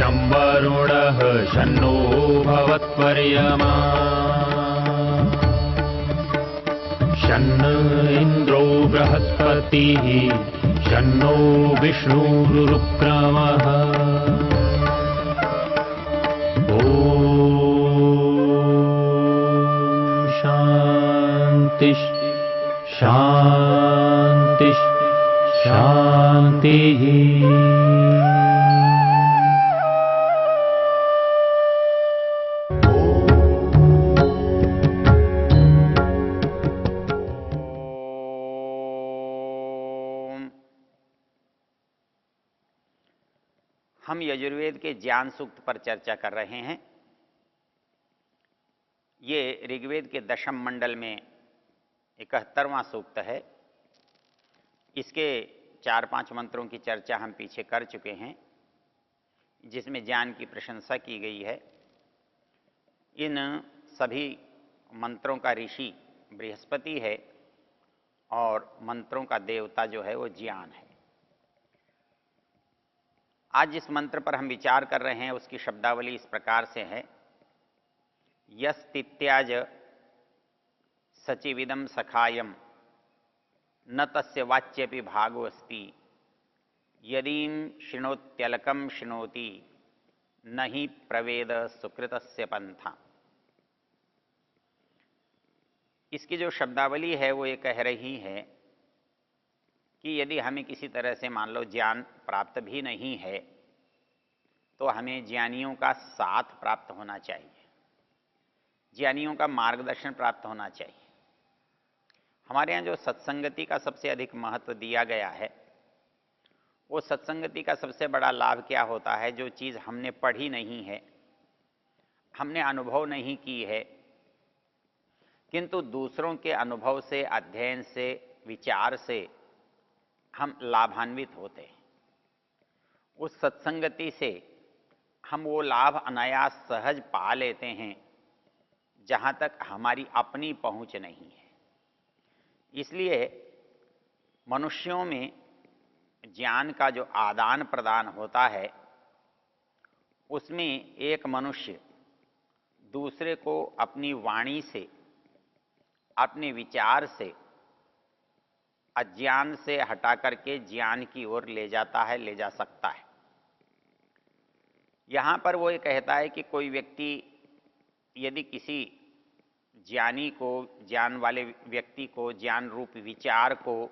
शं वरुणः शन्नो भवत्वर्यमा शन्न इन्द्रो बृहस्पतिः शन्नो विष्णुरुक्रमः ॐ शान्ति शान्ति शान्तिः। हम यजुर्वेद के ज्ञान सूक्त पर चर्चा कर रहे हैं। ये ऋग्वेद के दशम मंडल में 71वां सूक्त है। इसके 4-5 मंत्रों की चर्चा हम पीछे कर चुके हैं, जिसमें ज्ञान की प्रशंसा की गई है। इन सभी मंत्रों का ऋषि बृहस्पति है और मंत्रों का देवता जो है वो ज्ञान है। आज जिस मंत्र पर हम विचार कर रहे हैं उसकी शब्दावली इस प्रकार से है। यस्तित्याज सचिविदम सखायम न तस्य वाच्यपि भागो अस्ति यदीं शृणोत्यलकम शृणोति न ही प्रवेद सुकृतस्य पंथा। इसकी जो शब्दावली है वो ये कह रही है कि यदि हमें किसी तरह से मान लो ज्ञान प्राप्त भी नहीं है तो हमें ज्ञानियों का साथ प्राप्त होना चाहिए, ज्ञानियों का मार्गदर्शन प्राप्त होना चाहिए। हमारे यहाँ जो सत्संगति का सबसे अधिक महत्व दिया गया है, वो सत्संगति का सबसे बड़ा लाभ क्या होता है? जो चीज़ हमने पढ़ी नहीं है, हमने अनुभव नहीं की है, किंतु दूसरों के अनुभव से, अध्ययन से, विचार से हम लाभान्वित होते हैं। उस सत्संगति से हम वो लाभ अनायास सहज पा लेते हैं जहाँ तक हमारी अपनी पहुँच नहीं है। इसलिए मनुष्यों में ज्ञान का जो आदान प्रदान होता है, उसमें एक मनुष्य दूसरे को अपनी वाणी से, अपने विचार से, अज्ञान से हटा करके ज्ञान की ओर ले जाता है, ले जा सकता है। यहाँ पर वो ये कहता है कि कोई व्यक्ति यदि किसी ज्ञानी को, ज्ञान वाले व्यक्ति को, ज्ञान रूप विचार को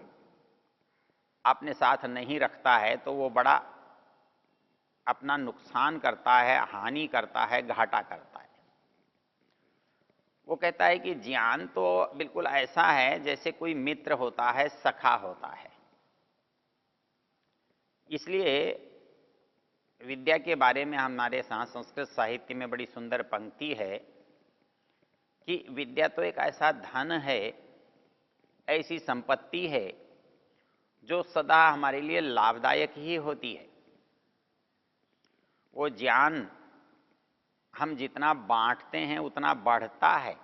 अपने साथ नहीं रखता है तो वो बड़ा अपना नुकसान करता है, हानि करता है, घाटा करता है। वो कहता है कि ज्ञान तो बिल्कुल ऐसा है जैसे कोई मित्र होता है, सखा होता है। इसलिए विद्या के बारे में हमारे साथ संस्कृत साहित्य में बड़ी सुंदर पंक्ति है कि विद्या तो एक ऐसा धन है, ऐसी संपत्ति है जो सदा हमारे लिए लाभदायक ही होती है। वो ज्ञान हम जितना बांटते हैं उतना बढ़ता है।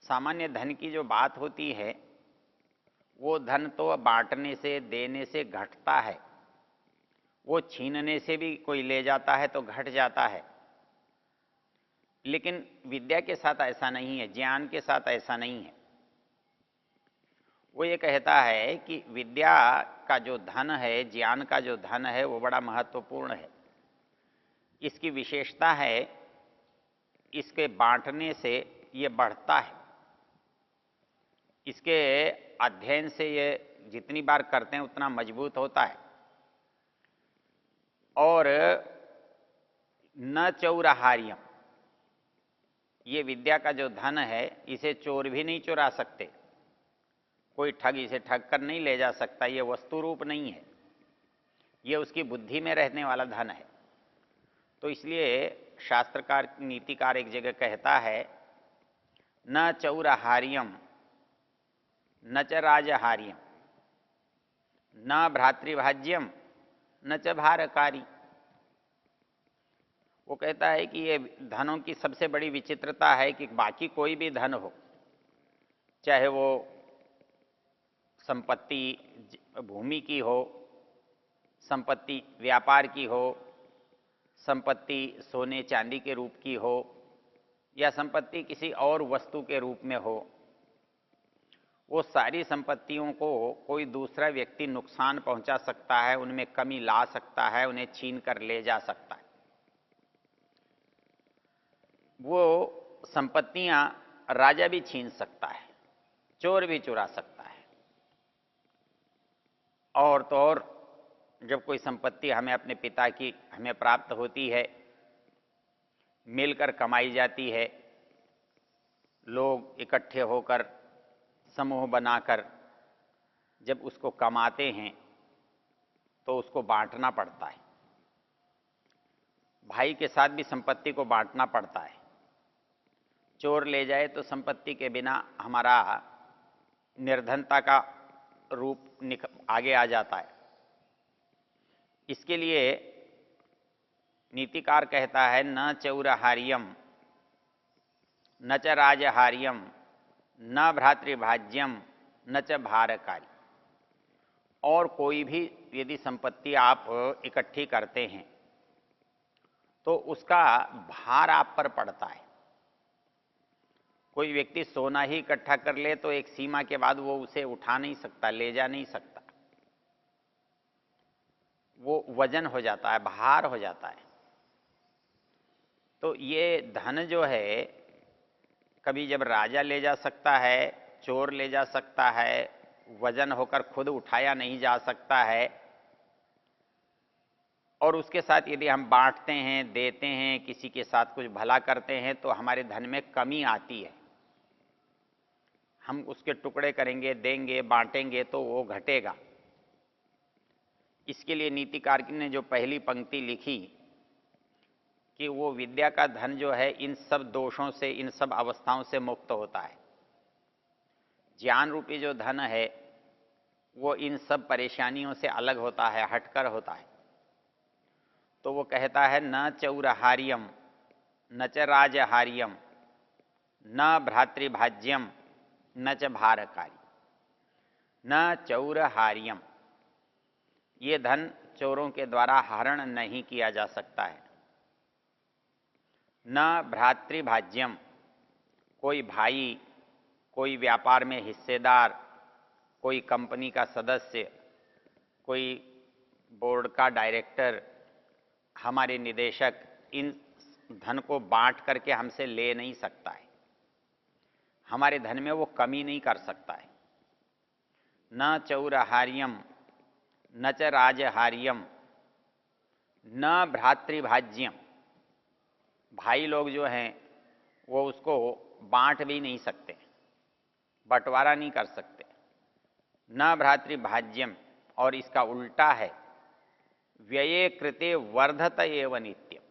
सामान्य धन की जो बात होती है, वो धन तो बांटने से, देने से घटता है। वो छीनने से भी कोई ले जाता है तो घट जाता है। लेकिन विद्या के साथ ऐसा नहीं है, ज्ञान के साथ ऐसा नहीं है। वो ये कहता है कि विद्या का जो धन है, ज्ञान का जो धन है, वो बड़ा महत्वपूर्ण है। इसकी विशेषता है, इसके बांटने से ये बढ़ता है। इसके अध्ययन से ये जितनी बार करते हैं उतना मजबूत होता है। और न चौराहार्यम, ये विद्या का जो धन है इसे चोर भी नहीं चुरा सकते। कोई ठग इसे ठग कर नहीं ले जा सकता। ये वस्तु रूप नहीं है, ये उसकी बुद्धि में रहने वाला धन है। तो इसलिए शास्त्रकार, नीतिकार एक जगह कहता है, न चौराहार्यम न च राजहार्यम न भ्रातृभाज्यम न च भारकारी। वो कहता है कि ये धनों की सबसे बड़ी विचित्रता है कि बाकी कोई भी धन हो, चाहे वो संपत्ति भूमि की हो, संपत्ति व्यापार की हो, संपत्ति सोने चांदी के रूप की हो या संपत्ति किसी और वस्तु के रूप में हो, वो सारी संपत्तियों को कोई दूसरा व्यक्ति नुकसान पहुंचा सकता है, उनमें कमी ला सकता है, उन्हें छीन कर ले जा सकता है। वो संपत्तियां राजा भी छीन सकता है, चोर भी चुरा सकता है। और तो और जब कोई संपत्ति हमें अपने पिता की हमें प्राप्त होती है, मिलकर कमाई जाती है, लोग इकट्ठे होकर समूह बनाकर जब उसको कमाते हैं तो उसको बांटना पड़ता है। भाई के साथ भी संपत्ति को बांटना पड़ता है। चोर ले जाए तो संपत्ति के बिना हमारा निर्धनता का रूप आगे आ जाता है। इसके लिए नीतिकार कहता है न चौरहार्यम न च राजहार्यम न भ्रातृभाज्यम न च भारकारी। और कोई भी यदि संपत्ति आप इकट्ठी करते हैं तो उसका भार आप पर पड़ता है। कोई व्यक्ति सोना ही इकट्ठा कर ले तो एक सीमा के बाद वो उसे उठा नहीं सकता, ले जा नहीं सकता, वो वजन हो जाता है, भार हो जाता है। तो ये धन जो है कभी जब राजा ले जा सकता है, चोर ले जा सकता है, वजन होकर खुद उठाया नहीं जा सकता है। और उसके साथ यदि हम बांटते हैं, देते हैं, किसी के साथ कुछ भला करते हैं तो हमारे धन में कमी आती है। हम उसके टुकड़े करेंगे, देंगे, बांटेंगे तो वो घटेगा। इसके लिए नीतिकार ने जो पहली पंक्ति लिखी कि वो विद्या का धन जो है इन सब दोषों से, इन सब अवस्थाओं से मुक्त होता है। ज्ञान रूपी जो धन है वो इन सब परेशानियों से अलग होता है, हटकर होता है। तो वो कहता है न चौरहार्यम न च राजहार्यम न भ्रातृभाज्यम न च भारकारी। न चौरहार्यम, ये धन चोरों के द्वारा हरण नहीं किया जा सकता है। न भ्रातृभाज्यम, कोई भाई, कोई व्यापार में हिस्सेदार, कोई कंपनी का सदस्य, कोई बोर्ड का डायरेक्टर, हमारे निदेशक इन धन को बांट करके हमसे ले नहीं सकता है। हमारे धन में वो कमी नहीं कर सकता है। न चौरहार्यम न च राजहार्यम न भ्रातृभाज्यम, भाई लोग जो हैं वो उसको बांट भी नहीं सकते, बंटवारा नहीं कर सकते। न भ्रातृभाज्यम, और इसका उल्टा है व्यये कृते वर्धत एव नित्यम।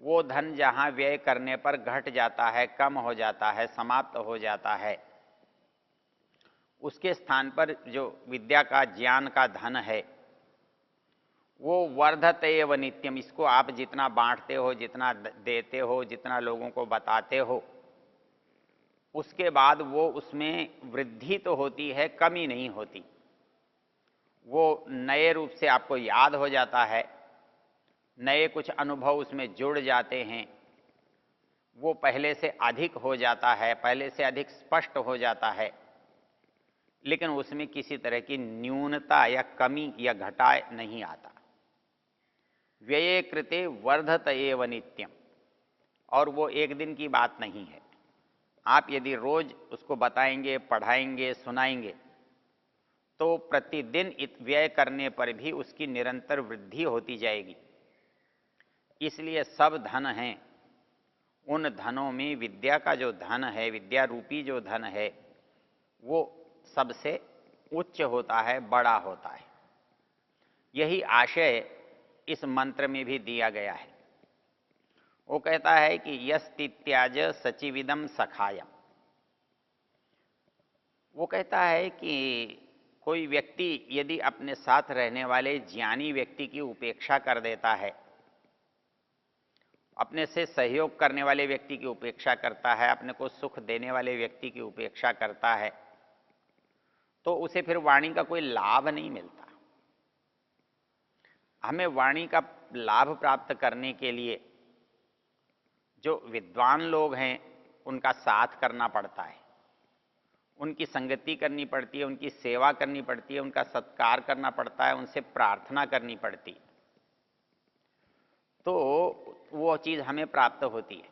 वो धन जहाँ व्यय करने पर घट जाता है, कम हो जाता है, समाप्त हो जाता है, उसके स्थान पर जो विद्या का, ज्ञान का धन है वो वर्धत एव नित्यम। इसको आप जितना बांटते हो, जितना देते हो, जितना लोगों को बताते हो, उसके बाद वो उसमें वृद्धि तो होती है, कमी नहीं होती। वो नए रूप से आपको याद हो जाता है, नए कुछ अनुभव उसमें जुड़ जाते हैं, वो पहले से अधिक हो जाता है, पहले से अधिक स्पष्ट हो जाता है, लेकिन उसमें किसी तरह की न्यूनता या कमी या घटाए नहीं आता। व्यये कृते वर्धत एव नित्यम, और वो एक दिन की बात नहीं है। आप यदि रोज उसको बताएंगे, पढ़ाएंगे, सुनाएंगे तो प्रतिदिन व्यय करने पर भी उसकी निरंतर वृद्धि होती जाएगी। इसलिए सब धन हैं, उन धनों में विद्या का जो धन है, विद्या रूपी जो धन है, वो सबसे उच्च होता है, बड़ा होता है। यही आशय इस मंत्र में भी दिया गया है। वो कहता है कि यस्तित्याज सचिविदम सखायम। वो कहता है कि कोई व्यक्ति यदि अपने साथ रहने वाले ज्ञानी व्यक्ति की उपेक्षा कर देता है, अपने से सहयोग करने वाले व्यक्ति की उपेक्षा करता है, अपने को सुख देने वाले व्यक्ति की उपेक्षा करता है, तो उसे फिर वाणी का कोई लाभ नहीं मिलता। हमें वाणी का लाभ प्राप्त करने के लिए जो विद्वान लोग हैं उनका साथ करना पड़ता है, उनकी संगति करनी पड़ती है, उनकी सेवा करनी पड़ती है, उनका सत्कार करना पड़ता है, उनसे प्रार्थना करनी पड़ती है, तो वो चीज़ हमें प्राप्त होती है।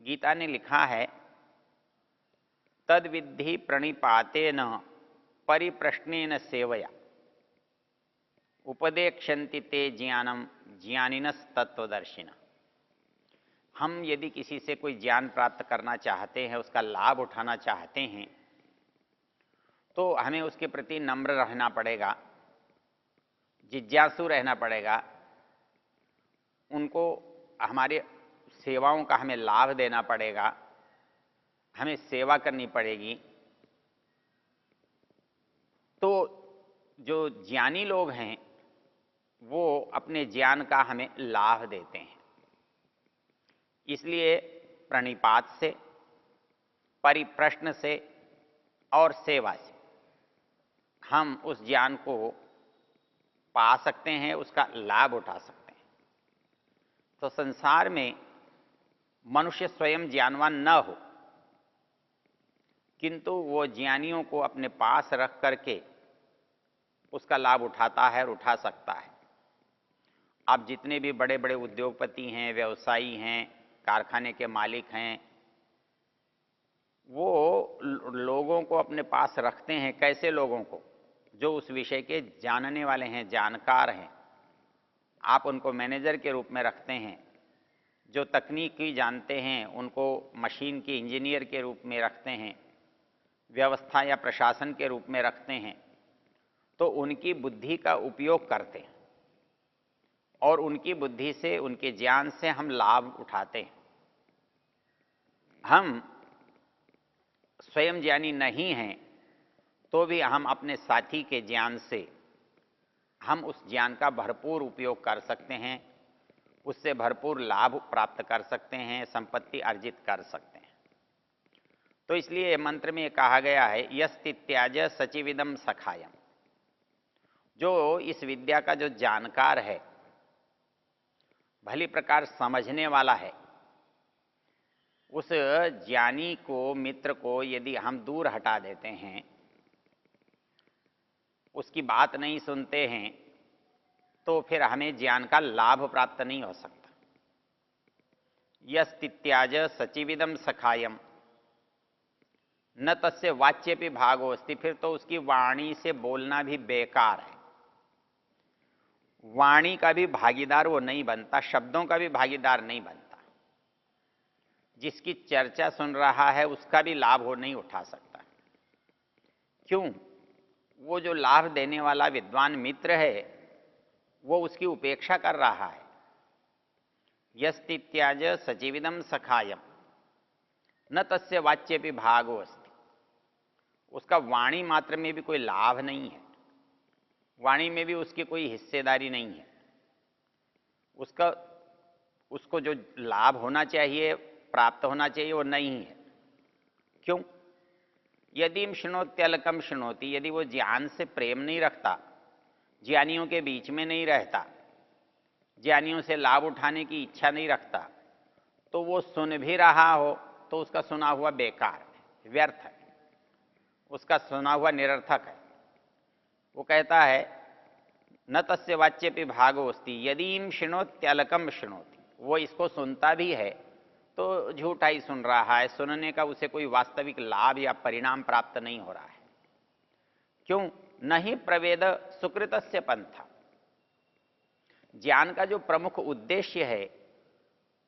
गीता ने लिखा है, तद विद्धि प्रणिपातेन परिप्रश्नेन सेवया उपदेक्षन्ति ते ज्ञानम ज्ञानिनस तत्वदर्शिना। हम यदि किसी से कोई ज्ञान प्राप्त करना चाहते हैं, उसका लाभ उठाना चाहते हैं, तो हमें उसके प्रति नम्र रहना पड़ेगा, जिज्ञासु रहना पड़ेगा, उनको हमारे सेवाओं का हमें लाभ देना पड़ेगा, हमें सेवा करनी पड़ेगी। तो जो ज्ञानी लोग हैं वो अपने ज्ञान का हमें लाभ देते हैं। इसलिए प्रणिपात से, परिप्रश्न से और सेवा से हम उस ज्ञान को पा सकते हैं, उसका लाभ उठा सकते हैं। तो संसार में मनुष्य स्वयं ज्ञानवान न हो, किंतु वो ज्ञानियों को अपने पास रख करके उसका लाभ उठाता है और उठा सकता है। आप जितने भी बड़े बड़े उद्योगपति हैं, व्यवसायी हैं, कारखाने के मालिक हैं, वो लोगों को अपने पास रखते हैं। कैसे लोगों को? जो उस विषय के जानने वाले हैं, जानकार हैं। आप उनको मैनेजर के रूप में रखते हैं। जो तकनीकी जानते हैं उनको मशीन की इंजीनियर के रूप में रखते हैं, व्यवस्था या प्रशासन के रूप में रखते हैं। तो उनकी बुद्धि का उपयोग करते हैं और उनकी बुद्धि से, उनके ज्ञान से हम लाभ उठाते हैं। हम स्वयं ज्ञानी नहीं हैं तो भी हम अपने साथी के ज्ञान से हम उस ज्ञान का भरपूर उपयोग कर सकते हैं, उससे भरपूर लाभ प्राप्त कर सकते हैं, संपत्ति अर्जित कर सकते हैं। तो इसलिए मंत्र में कहा गया है, यस्तित्याज सचिविदम सखायम। जो इस विद्या का जो जानकार है, भली प्रकार समझने वाला है, उस ज्ञानी को, मित्र को यदि हम दूर हटा देते हैं, उसकी बात नहीं सुनते हैं, तो फिर हमें ज्ञान का लाभ प्राप्त नहीं हो सकता। यस्तित्याज सचिविदम सखायम न तस्य वाच्यपि भागोस्ति। फिर तो उसकी वाणी से बोलना भी बेकार है। वाणी का भी भागीदार वो नहीं बनता, शब्दों का भी भागीदार नहीं बनता। जिसकी चर्चा सुन रहा है उसका भी लाभ वो नहीं उठा सकता। क्यों? वो जो लाभ देने वाला विद्वान मित्र है वो उसकी उपेक्षा कर रहा है। यस्तित्याज सजीविदम सखायम न तस्य वाच्यपि भागो अस्ति। उसका वाणी मात्र में भी कोई लाभ नहीं है, वाणी में भी उसकी कोई हिस्सेदारी नहीं है। उसको जो लाभ होना चाहिए, प्राप्त होना चाहिए, वो नहीं है। क्यों? यदि शृणोत्यलकम शृणोति। यदि वो ज्ञान से प्रेम नहीं रखता, ज्ञानियों के बीच में नहीं रहता, ज्ञानियों से लाभ उठाने की इच्छा नहीं रखता, तो वो सुन भी रहा हो तो उसका सुना हुआ बेकार है, व्यर्थ है, उसका सुना हुआ निरर्थक है। वो कहता है न तस्य वाच्यपि भागोस्ति यदि शृणोत्यलकम शृणोति। वो इसको सुनता भी है तो झूठा ही सुन रहा है, सुनने का उसे कोई वास्तविक लाभ या परिणाम प्राप्त नहीं हो रहा है। क्यों? नहीं प्रवेद सुकृतस्य पंथा। ज्ञान का जो प्रमुख उद्देश्य है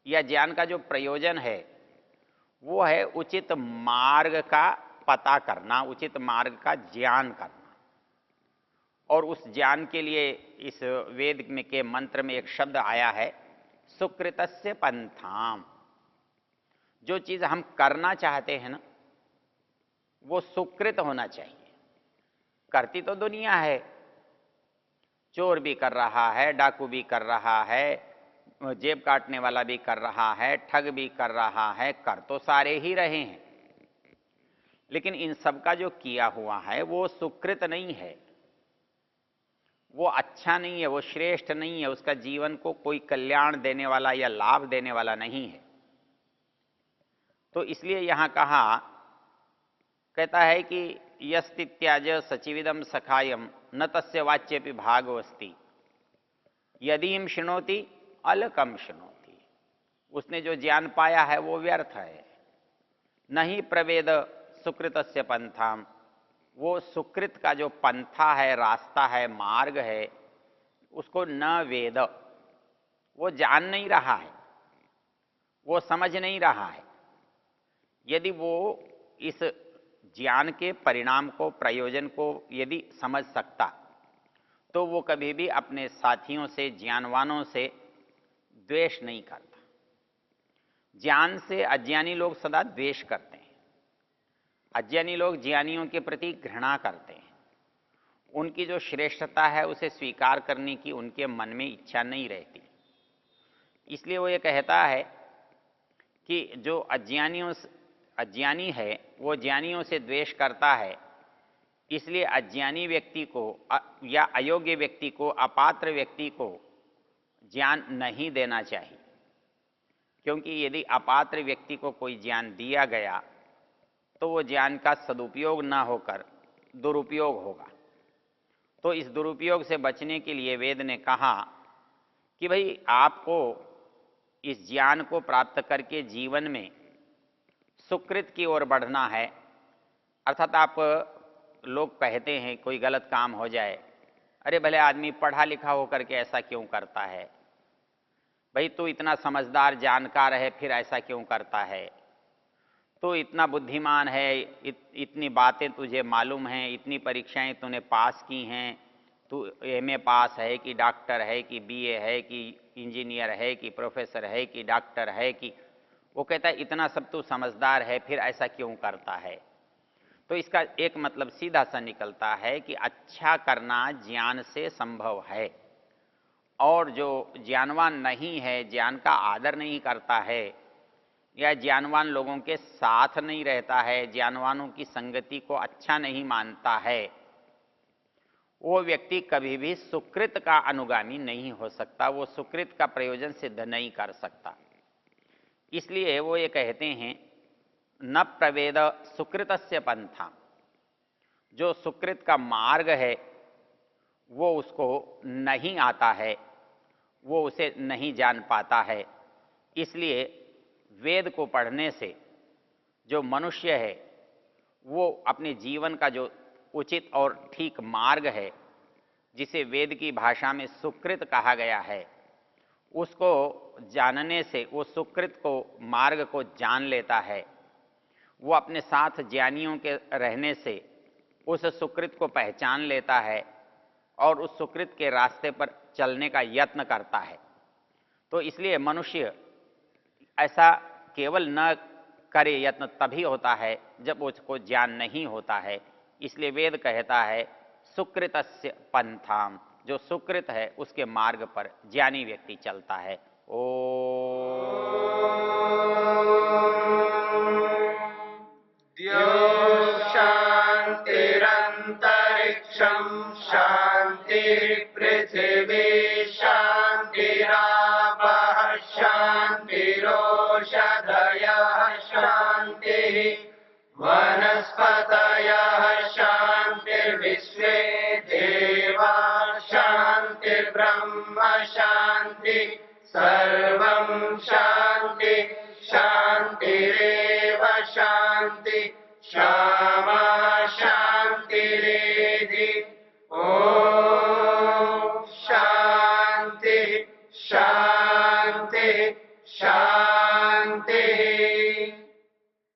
या ज्ञान का जो प्रयोजन है वो है उचित मार्ग का पता करना, उचित मार्ग का ज्ञान करना। और उस ज्ञान के लिए इस वेद में के मंत्र में एक शब्द आया है, सुकृतस्य पंथाम। जो चीज हम करना चाहते हैं ना, वो सुकृत होना चाहिए। करती तो दुनिया है, चोर भी कर रहा है, डाकू भी कर रहा है, जेब काटने वाला भी कर रहा है, ठग भी कर रहा है, कर तो सारे ही रहे हैं, लेकिन इन सब का जो किया हुआ है वो सुकृत नहीं है, वो अच्छा नहीं है, वो श्रेष्ठ नहीं है, उसका जीवन को कोई कल्याण देने वाला या लाभ देने वाला नहीं है। तो इसलिए यहां कहा, कहता है कि यस्तित्याज सचिविदम सखायम न तस्य वाच्यपि भागवस्ति यदीम शृणोति अलकम शृणोति। उसने जो ज्ञान पाया है वो व्यर्थ है। नहीं प्रवेद सुकृतस्य पंथाम, वो सुकृत का जो पंथा है, रास्ता है, मार्ग है, उसको न वेद, वो जान नहीं रहा है, वो समझ नहीं रहा है। यदि वो इस ज्ञान के परिणाम को, प्रयोजन को यदि समझ सकता तो वो कभी भी अपने साथियों से, ज्ञानवानों से द्वेष नहीं करता। ज्ञान से अज्ञानी लोग सदा द्वेष करते हैं। अज्ञानी लोग ज्ञानियों के प्रति घृणा करते हैं। उनकी जो श्रेष्ठता है उसे स्वीकार करने की उनके मन में इच्छा नहीं रहती। इसलिए वो ये कहता है कि जो अज्ञानी है वो ज्ञानियों से द्वेष करता है। इसलिए अज्ञानी व्यक्ति को या अयोग्य व्यक्ति को, अपात्र व्यक्ति को ज्ञान नहीं देना चाहिए, क्योंकि यदि अपात्र व्यक्ति को कोई ज्ञान दिया गया तो वो ज्ञान का सदुपयोग न होकर दुरुपयोग होगा। तो इस दुरुपयोग से बचने के लिए वेद ने कहा कि भाई आपको इस ज्ञान को प्राप्त करके जीवन में सुकृत की ओर बढ़ना है। अर्थात आप लोग कहते हैं कोई गलत काम हो जाए, अरे भले आदमी पढ़ा लिखा होकर के ऐसा क्यों करता है, भाई तू इतना समझदार जानकार है फिर ऐसा क्यों करता है, तो इतना बुद्धिमान है, इतनी बातें तुझे मालूम हैं, इतनी परीक्षाएं तूने पास की हैं, तू एमए पास है कि डॉक्टर है कि बीए है कि इंजीनियर है कि प्रोफेसर है कि डॉक्टर है कि, वो कहता है इतना सब तू समझदार है फिर ऐसा क्यों करता है। तो इसका एक मतलब सीधा सा निकलता है कि अच्छा करना ज्ञान से संभव है, और जो ज्ञानवान नहीं है, ज्ञान का आदर नहीं करता है या ज्ञानवान लोगों के साथ नहीं रहता है, ज्ञानवानों की संगति को अच्छा नहीं मानता है, वो व्यक्ति कभी भी सुकृत का अनुगामी नहीं हो सकता, वो सुकृत का प्रयोजन सिद्ध नहीं कर सकता। इसलिए वो ये कहते हैं न प्रवेद सुकृतस्य पंथा, जो सुकृत का मार्ग है वो उसको नहीं आता है, वो उसे नहीं जान पाता है। इसलिए वेद को पढ़ने से जो मनुष्य है वो अपने जीवन का जो उचित और ठीक मार्ग है, जिसे वेद की भाषा में सुकृत कहा गया है, उसको जानने से वो सुकृत को, मार्ग को जान लेता है। वो अपने साथ ज्ञानियों के रहने से उस सुकृत को पहचान लेता है और उस सुकृत के रास्ते पर चलने का यत्न करता है। तो इसलिए मनुष्य ऐसा केवल न करे यत्न तभी होता है जब उसको ज्ञान नहीं होता है। इसलिए वेद कहता है सुकृतस्य पंथाम, जो सुकृत है उसके मार्ग पर ज्ञानी व्यक्ति चलता है। ओ शांतिरंतरिक्षं शांतिर्पृथिवी शांतिरापः शांतिरोषधयः शांतिः वनस्पतयः शांतिर्विश्वे देवा शांतिर्ब्रह्म शांति सर्वं शांति शांतिरेव शांति शांति